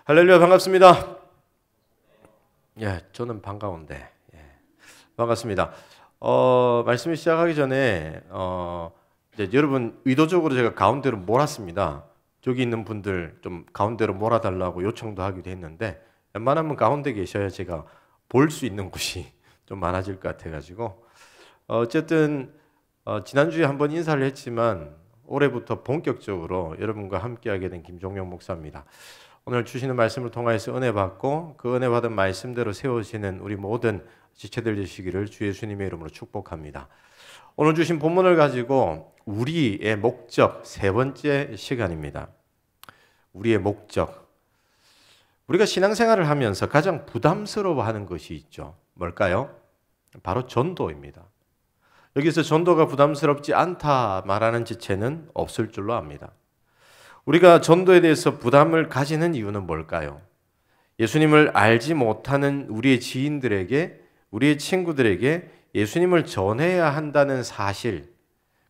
할렐루야, 반갑습니다. 저는 반가운데 반갑습니다. 말씀을 시작하기 전에 이제 여러분 의도적으로 제가 가운데로 몰았습니다. 저기 있는 분들 좀 가운데로 몰아달라고 요청도 하기도 했는데 웬만하면 가운데 계셔야 제가 볼 수 있는 곳이 좀 많아질 것 같아가지고 어쨌든 지난주에 한번 인사를 했지만 올해부터 본격적으로 여러분과 함께하게 된 김종영 목사입니다. 오늘 주시는 말씀을 통하여서 은혜 받고 그 은혜 받은 말씀대로 세우시는 우리 모든 지체들 되시기를 주 예수님의 이름으로 축복합니다. 오늘 주신 본문을 가지고 우리의 목적 세 번째 시간입니다. 우리의 목적. 우리가 신앙생활을 하면서 가장 부담스러워하는 것이 있죠. 뭘까요? 바로 전도입니다. 여기서 전도가 부담스럽지 않다 말하는 지체는 없을 줄로 압니다. 우리가 전도에 대해서 부담을 가지는 이유는 뭘까요? 예수님을 알지 못하는 우리의 지인들에게, 우리의 친구들에게 예수님을 전해야 한다는 사실,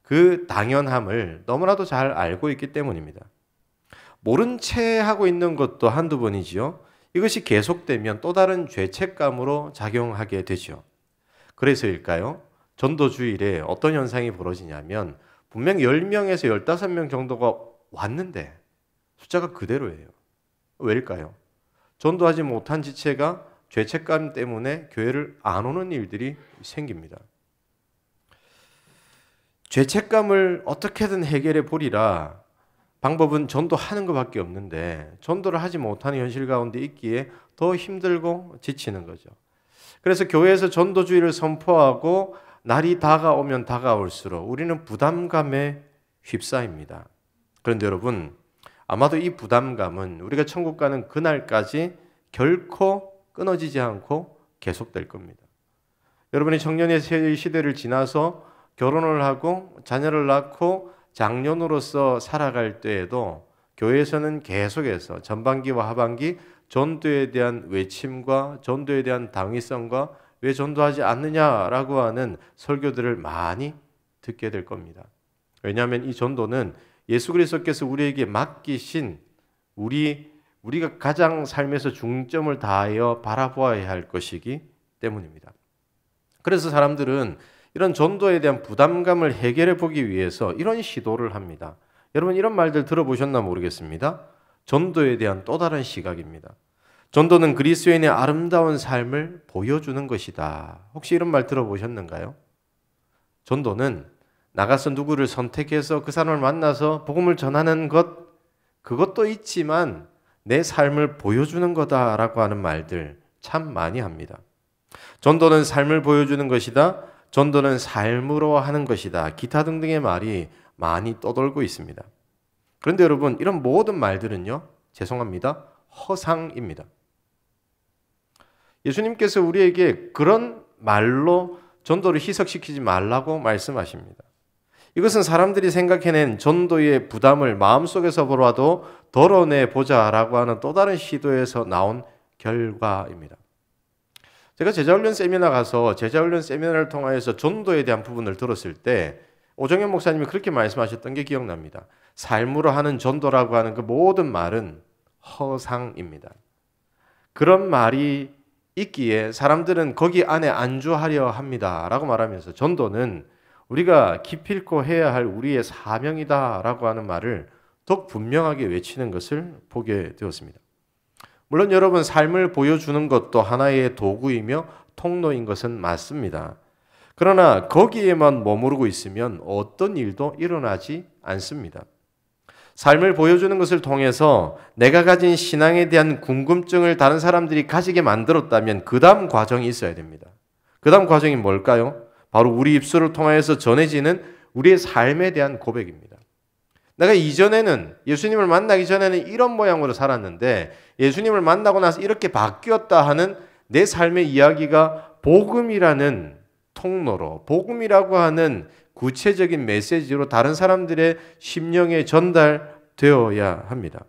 그 당연함을 너무나도 잘 알고 있기 때문입니다. 모른 채 하고 있는 것도 한두 번이지요. 이것이 계속되면 또 다른 죄책감으로 작용하게 되죠. 그래서일까요? 전도주일에 어떤 현상이 벌어지냐면 분명 10명에서 15명 정도가 왔는데 숫자가 그대로예요. 왜일까요? 전도하지 못한 지체가 죄책감 때문에 교회를 안 오는 일들이 생깁니다. 죄책감을 어떻게든 해결해 보리라. 방법은 전도하는 것밖에 없는데 전도를 하지 못하는 현실 가운데 있기에 더 힘들고 지치는 거죠. 그래서 교회에서 전도주의를 선포하고 날이 다가오면 다가올수록 우리는 부담감에 휩싸입니다. 그런데 여러분, 아마도 이 부담감은 우리가 천국 가는 그날까지 결코 끊어지지 않고 계속될 겁니다. 여러분이 청년의 시대를 지나서 결혼을 하고 자녀를 낳고 장년으로서 살아갈 때에도 교회에서는 계속해서 전반기와 하반기 전도에 대한 외침과 전도에 대한 당위성과 왜 전도하지 않느냐라고 하는 설교들을 많이 듣게 될 겁니다. 왜냐하면 이 전도는 예수 그리스도께서 우리에게 맡기신 우리가 가장 삶에서 중점을 다하여 바라보아야 할 것이기 때문입니다. 그래서 사람들은 이런 전도에 대한 부담감을 해결해 보기 위해서 이런 시도를 합니다. 여러분 이런 말들 들어보셨나 모르겠습니다. 전도에 대한 또 다른 시각입니다. 전도는 그리스도인의 아름다운 삶을 보여주는 것이다. 혹시 이런 말 들어보셨는가요? 전도는 나가서 누구를 선택해서 그 사람을 만나서 복음을 전하는 것, 그것도 있지만 내 삶을 보여주는 거다라고 하는 말들 참 많이 합니다. 전도는 삶을 보여주는 것이다. 전도는 삶으로 하는 것이다. 기타 등등의 말이 많이 떠돌고 있습니다. 그런데 여러분, 이런 모든 말들은요, 죄송합니다, 허상입니다. 예수님께서 우리에게 그런 말로 전도를 희석시키지 말라고 말씀하십니다. 이것은 사람들이 생각해낸 전도의 부담을 마음속에서 보라도 덜어내 보자라고 하는 또 다른 시도에서 나온 결과입니다. 제가 제자훈련 세미나 가서 제자훈련 세미나를 통하여서 전도에 대한 부분을 들었을 때 오정현 목사님이 그렇게 말씀하셨던 게 기억납니다. 삶으로 하는 전도라고 하는 그 모든 말은 허상입니다. 그런 말이 있기에 사람들은 거기 안에 안주하려 합니다 라고 말하면서 전도는 우리가 기필코 해야 할 우리의 사명이다라고 하는 말을 더욱 분명하게 외치는 것을 보게 되었습니다. 물론 여러분 삶을 보여주는 것도 하나의 도구이며 통로인 것은 맞습니다. 그러나 거기에만 머무르고 있으면 어떤 일도 일어나지 않습니다. 삶을 보여주는 것을 통해서 내가 가진 신앙에 대한 궁금증을 다른 사람들이 가지게 만들었다면 그 다음 과정이 있어야 됩니다. 그 다음 과정이 뭘까요? 바로 우리 입술을 통하여서 전해지는 우리의 삶에 대한 고백입니다. 내가 이전에는 예수님을 만나기 전에는 이런 모양으로 살았는데 예수님을 만나고 나서 이렇게 바뀌었다 하는 내 삶의 이야기가 복음이라는 통로로, 복음이라고 하는 구체적인 메시지로 다른 사람들의 심령에 전달되어야 합니다.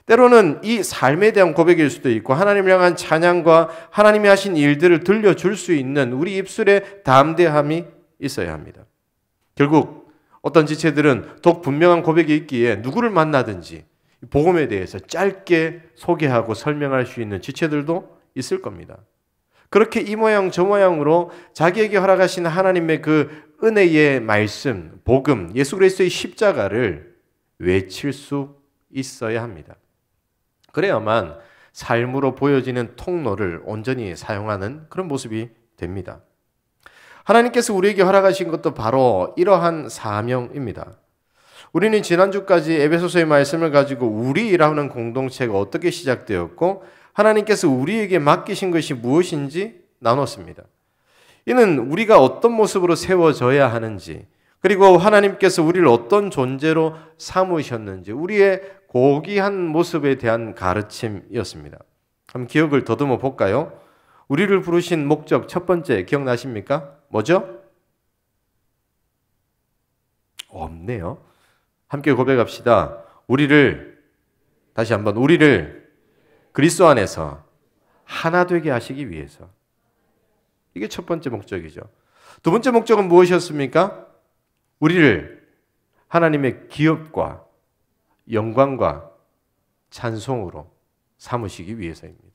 때로는 이 삶에 대한 고백일 수도 있고 하나님을 향한 찬양과 하나님이 하신 일들을 들려줄 수 있는 우리 입술에 담대함이 있어야 합니다. 결국 어떤 지체들은 더욱 분명한 고백이 있기에 누구를 만나든지 복음에 대해서 짧게 소개하고 설명할 수 있는 지체들도 있을 겁니다. 그렇게 이 모양 저 모양으로 자기에게 허락하신 하나님의 그 은혜의 말씀, 복음, 예수 그리스도의 십자가를 외칠 수 있어야 합니다. 그래야만 삶으로 보여지는 통로를 온전히 사용하는 그런 모습이 됩니다. 하나님께서 우리에게 허락하신 것도 바로 이러한 사명입니다. 우리는 지난주까지 에베소서의 말씀을 가지고 우리라는 공동체가 어떻게 시작되었고 하나님께서 우리에게 맡기신 것이 무엇인지 나눴습니다. 이는 우리가 어떤 모습으로 세워져야 하는지, 그리고 하나님께서 우리를 어떤 존재로 삼으셨는지, 우리의 고귀한 모습에 대한 가르침이었습니다. 한번 기억을 더듬어 볼까요? 우리를 부르신 목적 첫 번째 기억나십니까? 뭐죠? 없네요. 함께 고백합시다. 다시 한번 우리를 그리스도 안에서 하나 되게 하시기 위해서. 이게 첫 번째 목적이죠. 두 번째 목적은 무엇이었습니까? 우리를 하나님의 기업과 영광과 찬송으로 삼으시기 위해서입니다.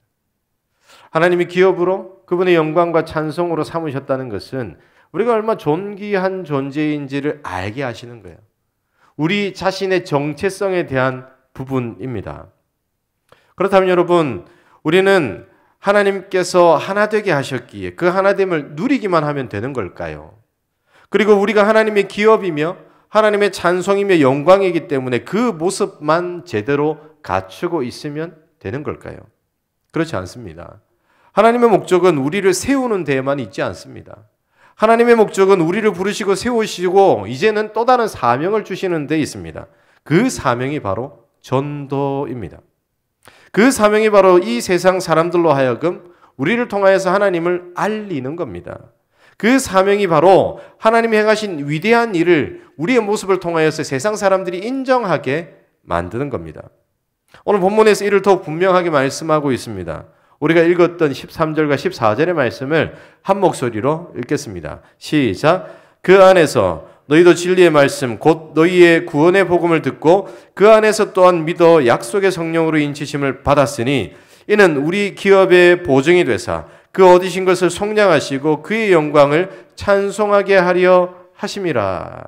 하나님이 기업으로 그분의 영광과 찬송으로 삼으셨다는 것은 우리가 얼마나 존귀한 존재인지를 알게 하시는 거예요. 우리 자신의 정체성에 대한 부분입니다. 그렇다면 여러분, 우리는 하나님께서 하나 되게 하셨기에 그 하나됨을 누리기만 하면 되는 걸까요? 그리고 우리가 하나님의 기업이며 하나님의 찬송이며 영광이기 때문에 그 모습만 제대로 갖추고 있으면 되는 걸까요? 그렇지 않습니다. 하나님의 목적은 우리를 세우는 데에만 있지 않습니다. 하나님의 목적은 우리를 부르시고 세우시고 이제는 또 다른 사명을 주시는 데 있습니다. 그 사명이 바로 전도입니다. 그 사명이 바로 이 세상 사람들로 하여금 우리를 통하여서 하나님을 알리는 겁니다. 그 사명이 바로 하나님이 행하신 위대한 일을 우리의 모습을 통하여서 세상 사람들이 인정하게 만드는 겁니다. 오늘 본문에서 이를 더욱 분명하게 말씀하고 있습니다. 우리가 읽었던 13절과 14절의 말씀을 한 목소리로 읽겠습니다. 시작. 그 안에서 너희도 진리의 말씀 곧 너희의 구원의 복음을 듣고 그 안에서 또한 믿어 약속의 성령으로 인치심을 받았으니 이는 우리 기업의 보증이 되사 그 얻으신 것을 속량하시고 그의 영광을 찬송하게 하려 하심이라.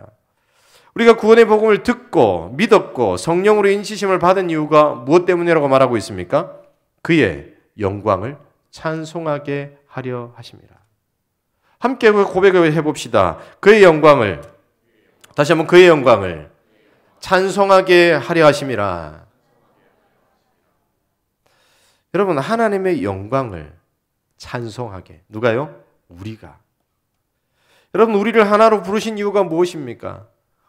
우리가 구원의 복음을 듣고 믿었고 성령으로 인치심을 받은 이유가 무엇 때문이라고 말하고 있습니까? 그의 영광을 찬송하게 하려 하심이라. 함께 고백을 해봅시다. 그의 영광을, 다시 한번 그의 영광을 찬송하게 하려 하심이라. 여러분, 하나님의 영광을 찬송하게. 누가요? 우리가. 여러분, 우리를 하나로 부르신 이유가 무엇입니까?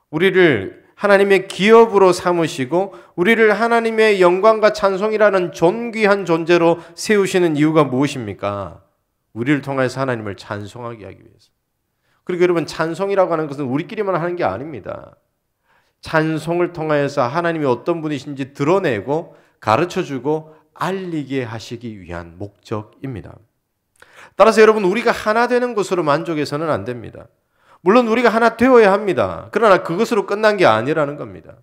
우리를 하나님의 기업으로 삼으시고 우리를 하나님의 영광과 찬송이라는 존귀한 존재로 세우시는 이유가 무엇입니까? 우리를 통해서 하나님을 찬송하게 하기 위해서. 그리고 여러분, 찬송이라고 하는 것은 우리끼리만 하는 게 아닙니다. 찬송을 통해서 하나님이 어떤 분이신지 드러내고 가르쳐주고 알리게 하시기 위한 목적입니다. 따라서 여러분, 우리가 하나 되는 것으로 만족해서는 안 됩니다. 물론 우리가 하나 되어야 합니다. 그러나 그것으로 끝난 게 아니라는 겁니다.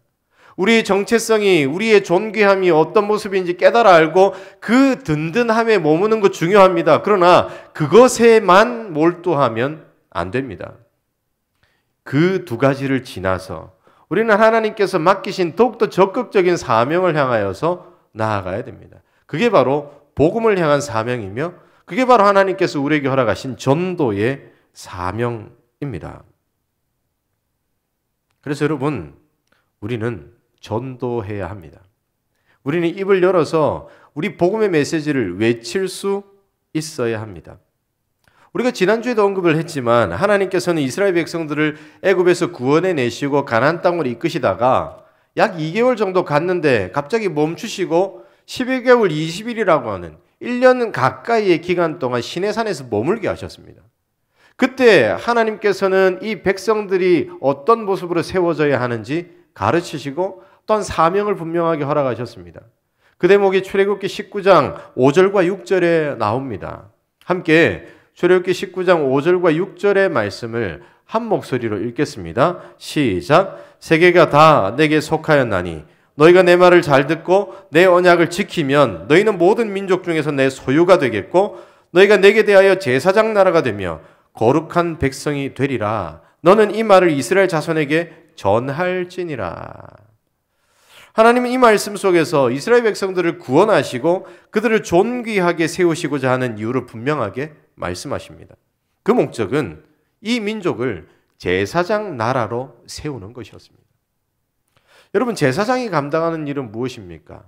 우리의 정체성이, 우리의 존귀함이 어떤 모습인지 깨달아 알고 그 든든함에 머무는 것 중요합니다. 그러나 그것에만 몰두하면 안 됩니다. 그 두 가지를 지나서 우리는 하나님께서 맡기신 더욱더 적극적인 사명을 향하여서 나아가야 됩니다. 그게 바로 복음을 향한 사명이며 그게 바로 하나님께서 우리에게 허락하신 전도의 사명입니다. 그래서 여러분, 우리는 전도해야 합니다. 우리는 입을 열어서 우리 복음의 메시지를 외칠 수 있어야 합니다. 우리가 지난주에도 언급을 했지만 하나님께서는 이스라엘 백성들을 애굽에서 구원해 내시고 가나안 땅으로 이끄시다가 약 2개월 정도 갔는데 갑자기 멈추시고 11개월 20일이라고 하는 1년 가까이의 기간 동안 시내산에서 머물게 하셨습니다. 그때 하나님께서는 이 백성들이 어떤 모습으로 세워져야 하는지 가르치시고 또한 사명을 분명하게 허락하셨습니다. 그 대목이 출애굽기 19장 5절과 6절에 나옵니다. 함께 출애굽기 19장 5절과 6절의 말씀을 한 목소리로 읽겠습니다. 시작. 세계가 다 내게 속하였나니 너희가 내 말을 잘 듣고 내 언약을 지키면 너희는 모든 민족 중에서 내 소유가 되겠고 너희가 내게 대하여 제사장 나라가 되며 거룩한 백성이 되리라. 너는 이 말을 이스라엘 자손에게 전할지니라. 하나님은 이 말씀 속에서 이스라엘 백성들을 구원하시고 그들을 존귀하게 세우시고자 하는 이유를 분명하게 말씀하십니다. 그 목적은 이 민족을 제사장 나라로 세우는 것이었습니다. 여러분, 제사장이 감당하는 일은 무엇입니까?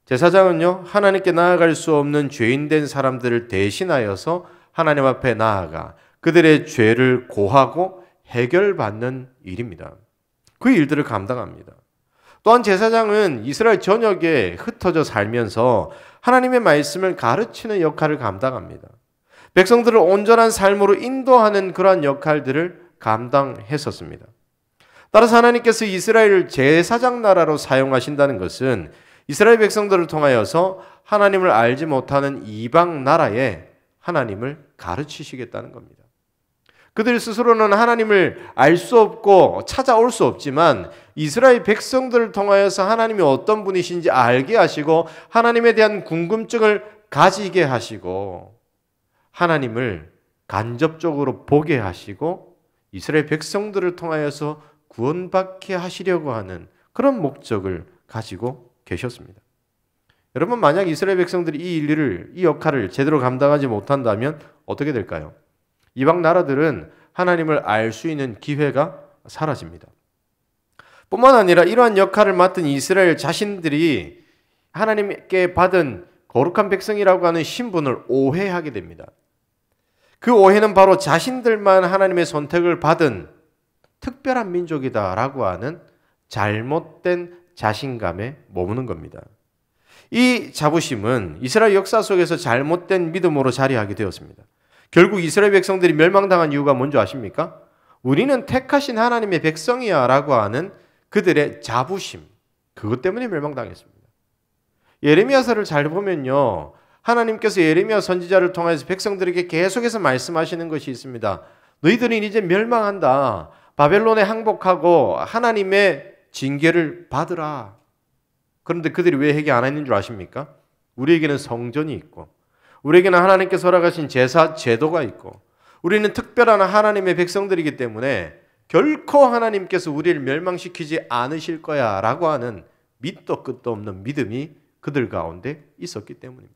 제사장은요, 하나님께 나아갈 수 없는 죄인된 사람들을 대신하여서 하나님 앞에 나아가 그들의 죄를 고하고 해결받는 일입니다. 그 일들을 감당합니다. 또한 제사장은 이스라엘 전역에 흩어져 살면서 하나님의 말씀을 가르치는 역할을 감당합니다. 백성들을 온전한 삶으로 인도하는 그러한 역할들을 감당했었습니다. 따라서 하나님께서 이스라엘을 제사장 나라로 사용하신다는 것은 이스라엘 백성들을 통하여서 하나님을 알지 못하는 이방 나라에 하나님을 가르치시겠다는 겁니다. 그들 스스로는 하나님을 알 수 없고 찾아올 수 없지만 이스라엘 백성들을 통하여서 하나님이 어떤 분이신지 알게 하시고 하나님에 대한 궁금증을 가지게 하시고 하나님을 간접적으로 보게 하시고 이스라엘 백성들을 통하여서 구원받게 하시려고 하는 그런 목적을 가지고 계셨습니다. 여러분, 만약 이스라엘 백성들이 이 역할을 제대로 감당하지 못한다면 어떻게 될까요? 이방 나라들은 하나님을 알 수 있는 기회가 사라집니다. 뿐만 아니라 이러한 역할을 맡은 이스라엘 자신들이 하나님께 받은 거룩한 백성이라고 하는 신분을 오해하게 됩니다. 그 오해는 바로 자신들만 하나님의 선택을 받은 특별한 민족이다라고 하는 잘못된 자신감에 머무는 겁니다. 이 자부심은 이스라엘 역사 속에서 잘못된 믿음으로 자리하게 되었습니다. 결국 이스라엘 백성들이 멸망당한 이유가 뭔지 아십니까? 우리는 택하신 하나님의 백성이야 라고 하는 그들의 자부심, 그것 때문에 멸망당했습니다. 예레미야서를 잘 보면요, 하나님께서 예레미야 선지자를 통해서 백성들에게 계속해서 말씀하시는 것이 있습니다. 너희들은 이제 멸망한다. 바벨론에 항복하고 하나님의 징계를 받으라. 그런데 그들이 왜 회개 안 했는 줄 아십니까? 우리에게는 성전이 있고 우리에게는 하나님께서 허락하신 제사 제도가 있고 우리는 특별한 하나님의 백성들이기 때문에 결코 하나님께서 우리를 멸망시키지 않으실 거야 라고 하는 밑도 끝도 없는 믿음이 그들 가운데 있었기 때문입니다.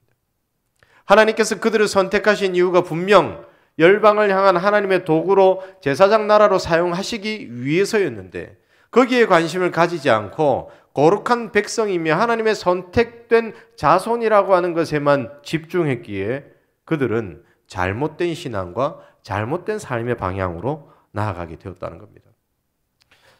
하나님께서 그들을 선택하신 이유가 분명 열방을 향한 하나님의 도구로 제사장 나라로 사용하시기 위해서였는데 거기에 관심을 가지지 않고 거룩한 백성이며 하나님의 선택된 자손이라고 하는 것에만 집중했기에 그들은 잘못된 신앙과 잘못된 삶의 방향으로 나아가게 되었다는 겁니다.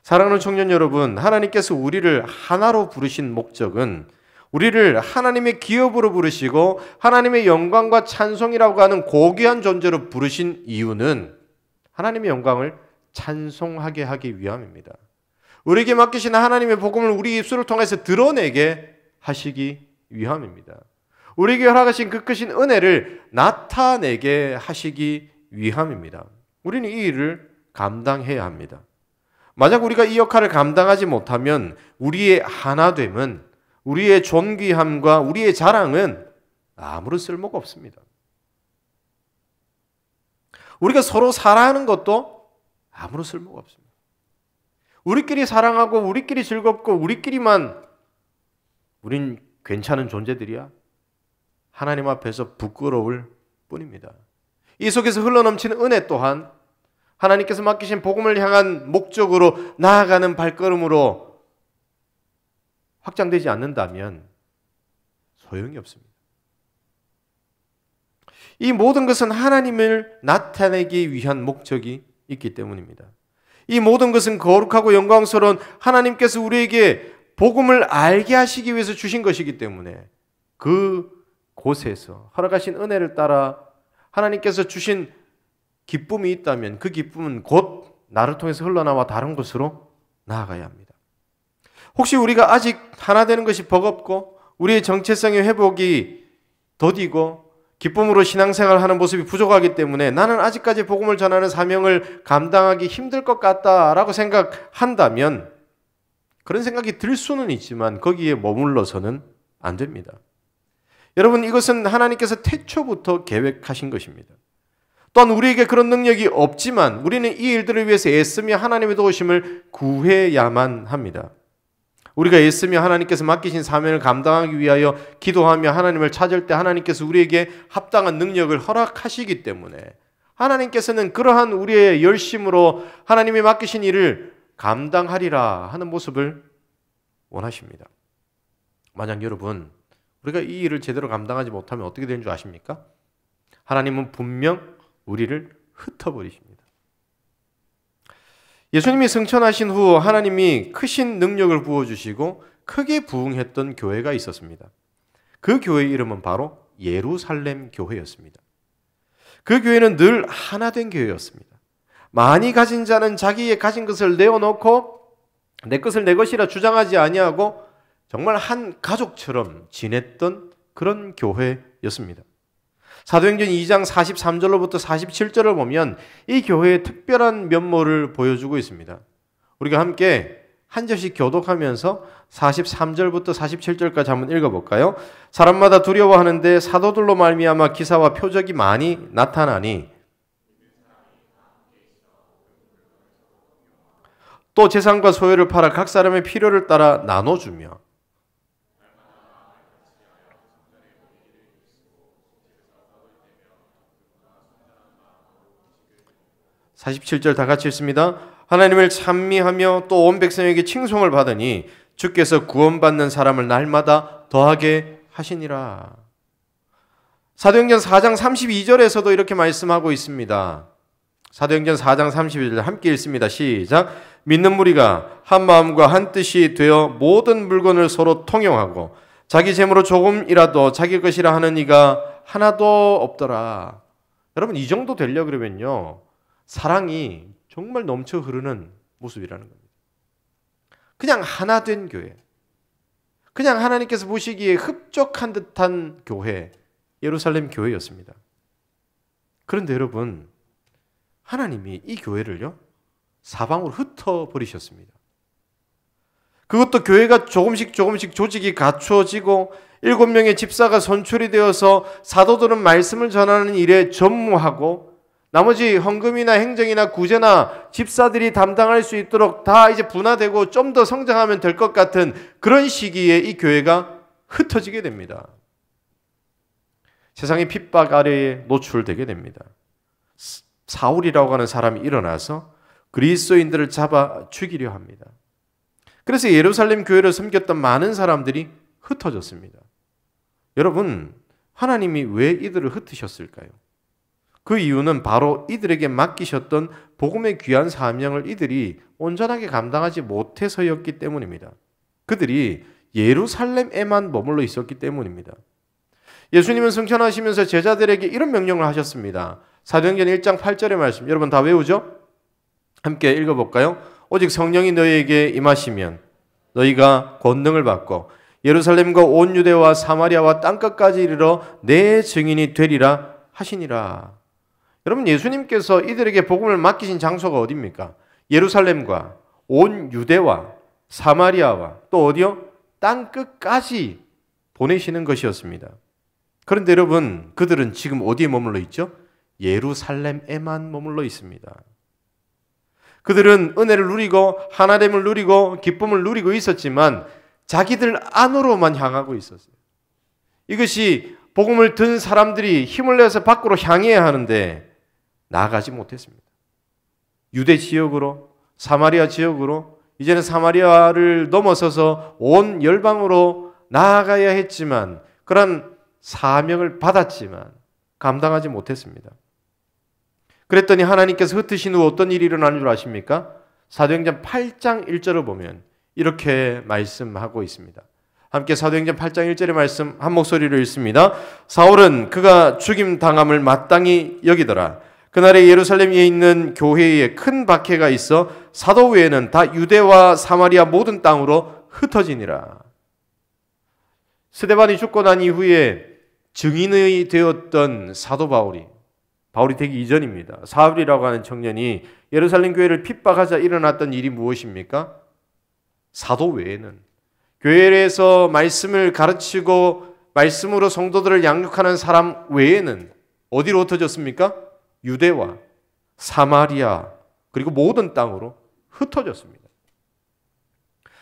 사랑하는 청년 여러분, 하나님께서 우리를 하나로 부르신 목적은 우리를 하나님의 기업으로 부르시고 하나님의 영광과 찬송이라고 하는 고귀한 존재로 부르신 이유는 하나님의 영광을 찬송하게 하기 위함입니다. 우리에게 맡기신 하나님의 복음을 우리 입술을 통해서 드러내게 하시기 위함입니다. 우리에게 허락하신 그 크신 은혜를 나타내게 하시기 위함입니다. 우리는 이 일을 감당해야 합니다. 만약 우리가 이 역할을 감당하지 못하면 우리의 하나됨은, 우리의 존귀함과 우리의 자랑은 아무런 쓸모가 없습니다. 우리가 서로 사랑하는 것도 아무런 쓸모가 없습니다. 우리끼리 사랑하고 우리끼리 즐겁고 우리끼리만 우린 괜찮은 존재들이야? 하나님 앞에서 부끄러울 뿐입니다. 이 속에서 흘러넘치는 은혜 또한 하나님께서 맡기신 복음을 향한 목적으로 나아가는 발걸음으로 확장되지 않는다면 소용이 없습니다. 이 모든 것은 하나님을 나타내기 위한 목적이 있기 때문입니다. 이 모든 것은 거룩하고 영광스러운 하나님께서 우리에게 복음을 알게 하시기 위해서 주신 것이기 때문에 그 곳에서 허락하신 은혜를 따라 하나님께서 주신 기쁨이 있다면 그 기쁨은 곧 나를 통해서 흘러나와 다른 곳으로 나아가야 합니다. 혹시 우리가 아직 하나 되는 것이 버겁고 우리의 정체성의 회복이 더디고 기쁨으로 신앙생활하는 모습이 부족하기 때문에 나는 아직까지 복음을 전하는 사명을 감당하기 힘들 것 같다라고 생각한다면 그런 생각이 들 수는 있지만 거기에 머물러서는 안 됩니다. 여러분, 이것은 하나님께서 태초부터 계획하신 것입니다. 또한 우리에게 그런 능력이 없지만 우리는 이 일들을 위해서 애쓰며 하나님의 도우심을 구해야만 합니다. 우리가 애쓰며 하나님께서 맡기신 사명을 감당하기 위하여 기도하며 하나님을 찾을 때 하나님께서 우리에게 합당한 능력을 허락하시기 때문에 하나님께서는 그러한 우리의 열심으로 하나님이 맡기신 일을 감당하리라 하는 모습을 원하십니다. 만약 여러분, 우리가 이 일을 제대로 감당하지 못하면 어떻게 되는 줄 아십니까? 하나님은 분명 우리를 흩어버리십니다. 예수님이 승천하신 후 하나님이 크신 능력을 부어주시고 크게 부흥했던 교회가 있었습니다. 그 교회의 이름은 바로 예루살렘 교회였습니다. 그 교회는 늘 하나된 교회였습니다. 많이 가진 자는 자기의 가진 것을 내어놓고 내 것을 내 것이라 주장하지 아니하고 정말 한 가족처럼 지냈던 그런 교회였습니다. 사도행전 2장 43절로부터 47절을 보면 이 교회의 특별한 면모를 보여주고 있습니다. 우리가 함께 한 절씩 교독하면서 43절부터 47절까지 한번 읽어볼까요? 사람마다 두려워하는데 사도들로 말미암아 기사와 표적이 많이 나타나니 또 재산과 소유를 팔아 각 사람의 필요를 따라 나눠주며 47절 다 같이 읽습니다. 하나님을 찬미하며 또 온 백성에게 칭송을 받으니 주께서 구원받는 사람을 날마다 더하게 하시니라. 사도행전 4장 32절에서도 이렇게 말씀하고 있습니다. 사도행전 4장 32절 함께 읽습니다. 시작. 믿는 무리가 한 마음과 한 뜻이 되어 모든 물건을 서로 통용하고 자기 재물로 조금이라도 자기 것이라 하는 이가 하나도 없더라. 여러분, 이 정도 되려고 그러면요, 사랑이 정말 넘쳐 흐르는 모습이라는 겁니다. 그냥 하나 된 교회, 그냥 하나님께서 보시기에 흡족한 듯한 교회, 예루살렘 교회였습니다. 그런데 여러분, 하나님이 이 교회를요 사방으로 흩어버리셨습니다. 그것도 교회가 조금씩 조직이 갖추어지고 7명의 집사가 선출이 되어서 사도들은 말씀을 전하는 일에 전무하고 나머지 헌금이나 행정이나 구제나 집사들이 담당할 수 있도록 다 이제 분화되고 좀 더 성장하면 될 것 같은 그런 시기에 이 교회가 흩어지게 됩니다. 세상의 핍박 아래에 노출되게 됩니다. 사울이라고 하는 사람이 일어나서 그리스도인들을 잡아 죽이려 합니다. 그래서 예루살렘 교회를 섬겼던 많은 사람들이 흩어졌습니다. 여러분, 하나님이 왜 이들을 흩으셨을까요? 그 이유는 바로 이들에게 맡기셨던 복음의 귀한 사명을 이들이 온전하게 감당하지 못해서였기 때문입니다. 그들이 예루살렘에만 머물러 있었기 때문입니다. 예수님은 승천하시면서 제자들에게 이런 명령을 하셨습니다. 사도행전 1장 8절의 말씀, 여러분 다 외우죠? 함께 읽어볼까요? 오직 성령이 너희에게 임하시면 너희가 권능을 받고 예루살렘과 온 유대와 사마리아와 땅끝까지 이르러 내 증인이 되리라 하시니라. 여러분, 예수님께서 이들에게 복음을 맡기신 장소가 어디입니까? 예루살렘과 온 유대와 사마리아와 또 어디요? 땅끝까지 보내시는 것이었습니다. 그런데 여러분, 그들은 지금 어디에 머물러 있죠? 예루살렘에만 머물러 있습니다. 그들은 은혜를 누리고 하나됨을 누리고 기쁨을 누리고 있었지만 자기들 안으로만 향하고 있었어요. 이것이 복음을 든 사람들이 힘을 내서 밖으로 향해야 하는데 나아가지 못했습니다. 유대 지역으로, 사마리아 지역으로, 이제는 사마리아를 넘어서서 온 열방으로 나아가야 했지만 그런 사명을 받았지만 감당하지 못했습니다. 그랬더니 하나님께서 흩으신 후 어떤 일이 일어나는 줄 아십니까? 사도행전 8장 1절을 보면 이렇게 말씀하고 있습니다. 함께 사도행전 8장 1절의 말씀 한 목소리로 읽습니다. 사울은 그가 죽임 당함을 마땅히 여기더라. 그날에 예루살렘에 있는 교회에 큰 박해가 있어 사도 외에는 다 유대와 사마리아 모든 땅으로 흩어지니라. 스데반이 죽고 난 이후에 증인이 되었던 사도 바울이 되기 이전입니다. 사울이라고 하는 청년이 예루살렘 교회를 핍박하자 일어났던 일이 무엇입니까? 사도 외에는, 교회에서 말씀을 가르치고 말씀으로 성도들을 양육하는 사람 외에는 어디로 흩어졌습니까? 유대와 사마리아 그리고 모든 땅으로 흩어졌습니다.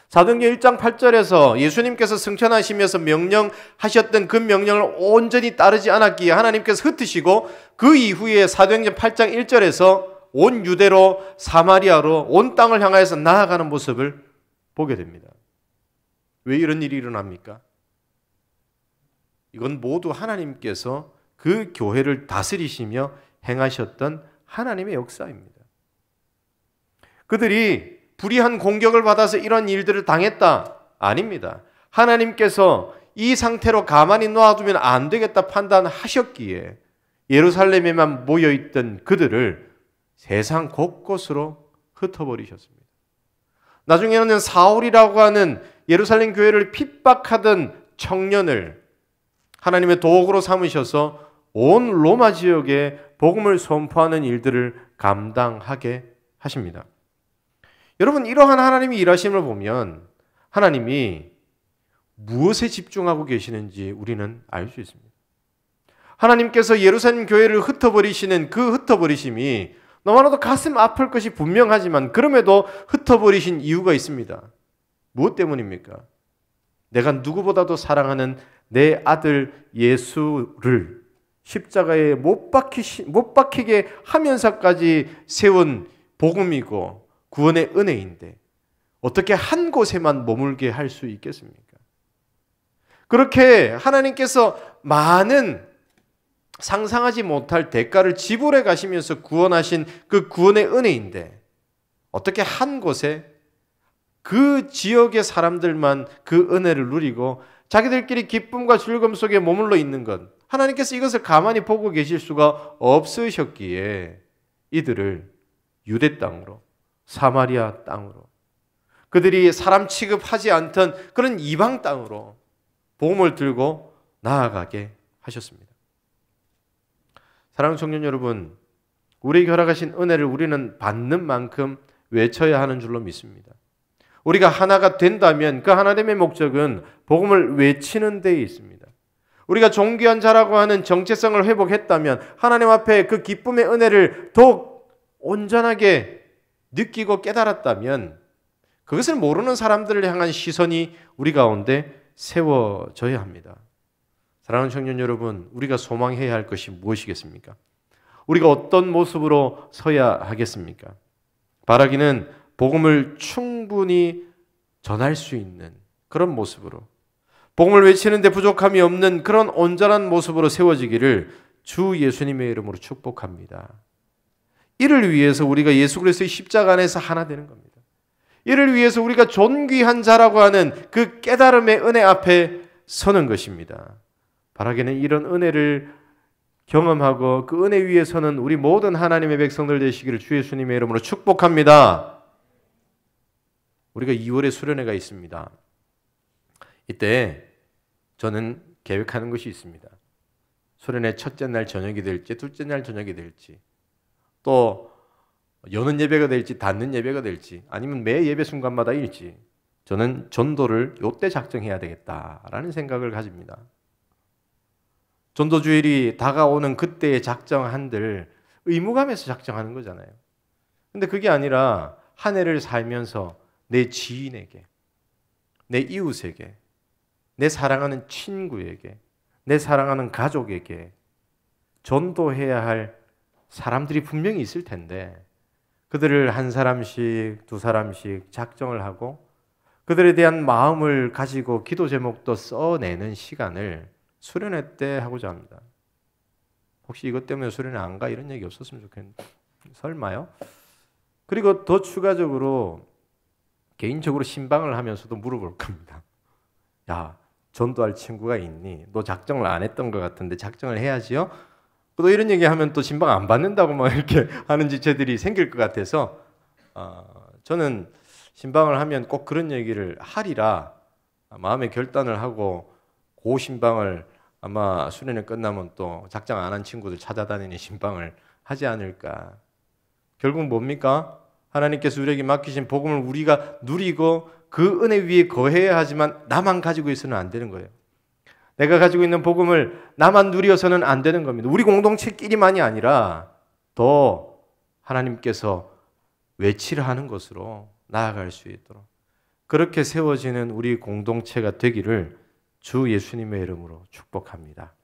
사도행전 1장 8절에서 예수님께서 승천하시면서 명령하셨던 그 명령을 온전히 따르지 않았기에 하나님께서 흩으시고, 그 이후에 사도행전 8장 1절에서 온 유대로 사마리아로 온 땅을 향하여서 나아가는 모습을 보게 됩니다. 왜 이런 일이 일어납니까? 이건 모두 하나님께서 그 교회를 다스리시며 행하셨던 하나님의 역사입니다. 그들이 불의한 공격을 받아서 이런 일들을 당했다? 아닙니다. 하나님께서 이 상태로 가만히 놔두면 안 되겠다 판단하셨기에 예루살렘에만 모여있던 그들을 세상 곳곳으로 흩어버리셨습니다. 나중에는 사울이라고 하는 예루살렘 교회를 핍박하던 청년을 하나님의 도구로 삼으셔서 온 로마 지역에 복음을 선포하는 일들을 감당하게 하십니다. 여러분, 이러한 하나님의 일하심을 보면 하나님이 무엇에 집중하고 계시는지 우리는 알 수 있습니다. 하나님께서 예루살렘 교회를 흩어버리시는 그 흩어버리심이 너무나도 가슴 아플 것이 분명하지만 그럼에도 흩어버리신 이유가 있습니다. 무엇 때문입니까? 내가 누구보다도 사랑하는 내 아들 예수를 십자가에 못 박히게 하면서까지 세운 복음이고 구원의 은혜인데 어떻게 한 곳에만 머물게 할 수 있겠습니까? 그렇게 하나님께서 많은 상상하지 못할 대가를 지불해 가시면서 구원하신 그 구원의 은혜인데 어떻게 한 곳에 그 지역의 사람들만 그 은혜를 누리고 자기들끼리 기쁨과 즐거움 속에 머물러 있는 것, 하나님께서 이것을 가만히 보고 계실 수가 없으셨기에 이들을 유대 땅으로, 사마리아 땅으로, 그들이 사람 취급하지 않던 그런 이방 땅으로 복음을 들고 나아가게 하셨습니다. 사랑하는 청년 여러분, 우리에게 허락하신 은혜를 우리는 받는 만큼 외쳐야 하는 줄로 믿습니다. 우리가 하나가 된다면 그 하나됨의 목적은 복음을 외치는 데에 있습니다. 우리가 존귀한 자라고 하는 정체성을 회복했다면 하나님 앞에 그 기쁨의 은혜를 더욱 온전하게 느끼고 깨달았다면 그것을 모르는 사람들을 향한 시선이 우리 가운데 세워져야 합니다. 사랑하는 청년 여러분, 우리가 소망해야 할 것이 무엇이겠습니까? 우리가 어떤 모습으로 서야 하겠습니까? 바라기는 복음을 충분히 전할 수 있는 그런 모습으로, 복음을 외치는 데 부족함이 없는 그런 온전한 모습으로 세워지기를 주 예수님의 이름으로 축복합니다. 이를 위해서 우리가 예수 그리스도의 십자가 안에서 하나 되는 겁니다. 이를 위해서 우리가 존귀한 자라고 하는 그 깨달음의 은혜 앞에 서는 것입니다. 바라기는 이런 은혜를 경험하고 그 은혜 위에 서는 우리 모든 하나님의 백성들 되시기를 주 예수님의 이름으로 축복합니다. 우리가 2월에 수련회가 있습니다. 이때 저는 계획하는 것이 있습니다. 수련회 첫째 날 저녁이 될지 둘째 날 저녁이 될지 또 여는 예배가 될지 닫는 예배가 될지 아니면 매 예배 순간마다 일지 저는 전도를 이때 작정해야 되겠다라는 생각을 가집니다. 전도주일이 다가오는 그때에 작정한들 의무감에서 작정하는 거잖아요. 근데 그게 아니라 한 해를 살면서 내 지인에게, 내 이웃에게, 내 사랑하는 친구에게, 내 사랑하는 가족에게 전도해야 할 사람들이 분명히 있을 텐데 그들을 한 사람씩 두 사람씩 작정을 하고 그들에 대한 마음을 가지고 기도 제목도 써내는 시간을 수련회 때 하고자 합니다. 혹시 이것 때문에 수련회 안 가? 이런 얘기 없었으면 좋겠는데 설마요? 그리고 더 추가적으로 개인적으로 신방을 하면서도 물어볼 겁니다. 야, 전도할 친구가 있니? 너 작정을 안 했던 것 같은데 작정을 해야지요? 또 이런 얘기하면 또 신방 안 받는다고 막 이렇게 하는 지체들이 생길 것 같아서 저는 신방을 하면 꼭 그런 얘기를 하리라 마음의 결단을 하고 그 신방을 아마 수련회 끝나면 또 작정 안 한 친구들 찾아다니는 신방을 하지 않을까. 결국 뭡니까? 하나님께서 우리에게 맡기신 복음을 우리가 누리고 그 은혜 위에 거해야 하지만 나만 가지고 있어서는 안 되는 거예요. 내가 가지고 있는 복음을 나만 누려서는 안 되는 겁니다. 우리 공동체끼리만이 아니라 더 하나님께서 외치를 하는 것으로 나아갈 수 있도록 그렇게 세워지는 우리 공동체가 되기를 주 예수님의 이름으로 축복합니다.